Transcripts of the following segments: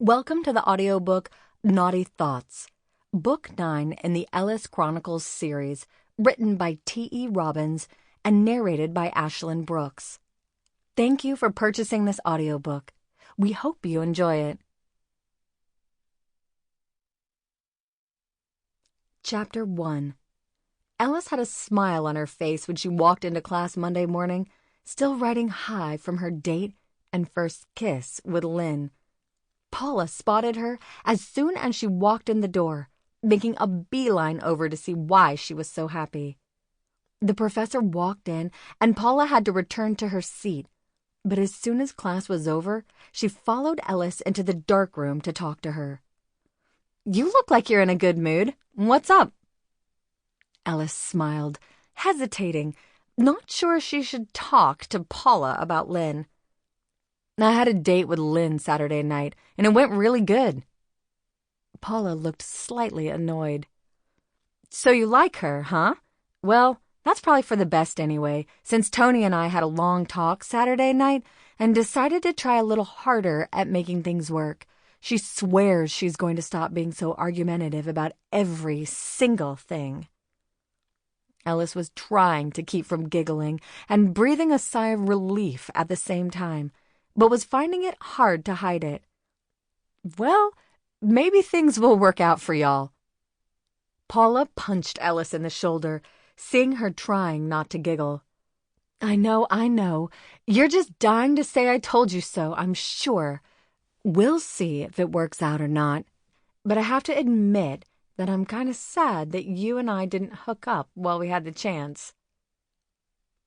Welcome to the audiobook Naughty Thoughts, Book 9 in the Ellis Chronicles series, written by T.E. Robbens and narrated by Ashlynn Brooks. Thank you for purchasing this audiobook. We hope you enjoy it. Chapter 1. Ellis had a smile on her face when she walked into class Monday morning, still riding high from her date and first kiss with Lynn. Paula spotted her as soon as she walked in the door, making a beeline over to see why she was so happy. The professor walked in, and Paula had to return to her seat. But as soon as class was over, she followed Ellis into the dark room to talk to her. "You look like you're in a good mood. What's up?" Ellis smiled, hesitating, not sure she should talk to Paula about Lynn. "I had a date with Lynn Saturday night, and it went really good." Paula looked slightly annoyed. "So you like her, huh? Well, that's probably for the best anyway, since Tony and I had a long talk Saturday night and decided to try a little harder at making things work. She swears she's going to stop being so argumentative about every single thing." Ellis was trying to keep from giggling and breathing a sigh of relief at the same time, but was finding it hard to hide it. "Well, maybe things will work out for y'all." Paula punched Ellis in the shoulder, seeing her trying not to giggle. I know. You're just dying to say I told you so, I'm sure. We'll see if it works out or not. But I have to admit that I'm kind of sad that you and I didn't hook up while we had the chance."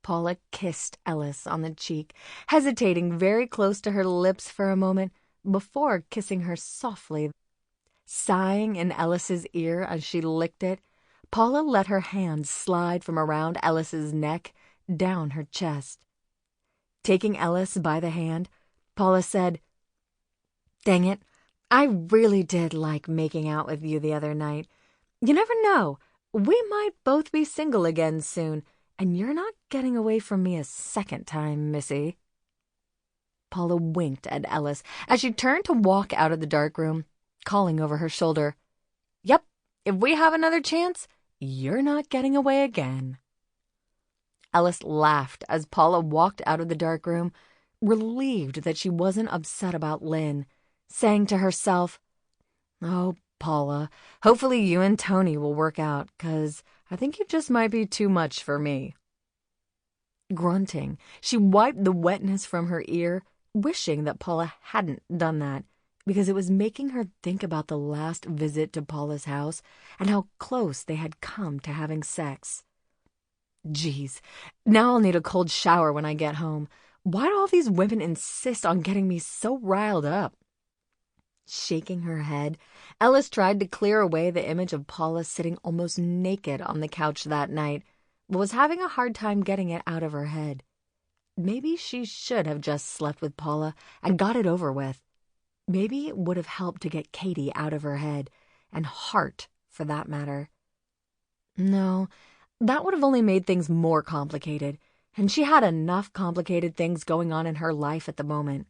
Paula kissed Ellis on the cheek, hesitating very close to her lips for a moment before kissing her softly. Sighing in Ellis's ear as she licked it, Paula let her hand slide from around Ellis's neck down her chest. Taking Ellis by the hand, Paula said, "Dang it, I really did like making out with you the other night. You never know, we might both be single again soon, and you're not getting away from me a second time, missy." Paula winked at Ellis as she turned to walk out of the dark room, calling over her shoulder, "Yep, if we have another chance, you're not getting away again." Ellis laughed as Paula walked out of the dark room, relieved that she wasn't upset about Lynn, saying to herself, "Oh, Paula, hopefully you and Tony will work out, 'cause I think you just might be too much for me." Grunting, she wiped the wetness from her ear, wishing that Paula hadn't done that, because it was making her think about the last visit to Paula's house and how close they had come to having sex. Geez, now I'll need a cold shower when I get home. Why do all these women insist on getting me so riled up? Shaking her head, Ellis tried to clear away the image of Paula sitting almost naked on the couch that night, but was having a hard time getting it out of her head. Maybe she should have just slept with Paula and got it over with. Maybe it would have helped to get Katie out of her head, and heart, for that matter. No, that would have only made things more complicated, and she had enough complicated things going on in her life at the moment.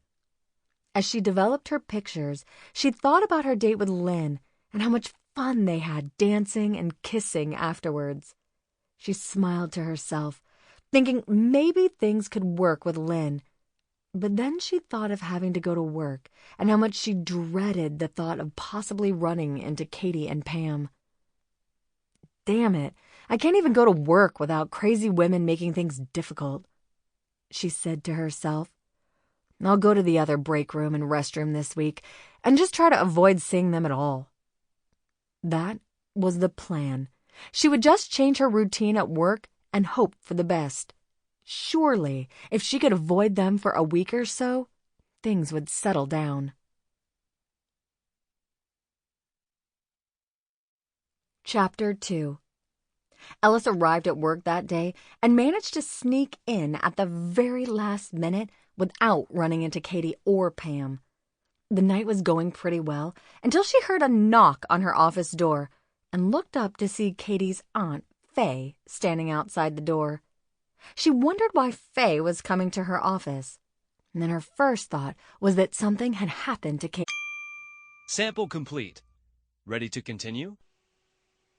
As she developed her pictures, she thought about her date with Lynn and how much fun they had dancing and kissing afterwards. She smiled to herself, thinking maybe things could work with Lynn. But then she thought of having to go to work and how much she dreaded the thought of possibly running into Katie and Pam. "Damn it, I can't even go to work without crazy women making things difficult," she said to herself. "I'll go to the other break room and restroom this week and just try to avoid seeing them at all." That was the plan. She would just change her routine at work and hope for the best. Surely, if she could avoid them for a week or so, things would settle down. Chapter 2. Ellis arrived at work that day and managed to sneak in at the very last minute without running into Katie or Pam. The night was going pretty well until she heard a knock on her office door and looked up to see Katie's aunt, Faye, standing outside the door. She wondered why Faye was coming to her office. And then her first thought was that something had happened to Katie. Sample complete. Ready to continue?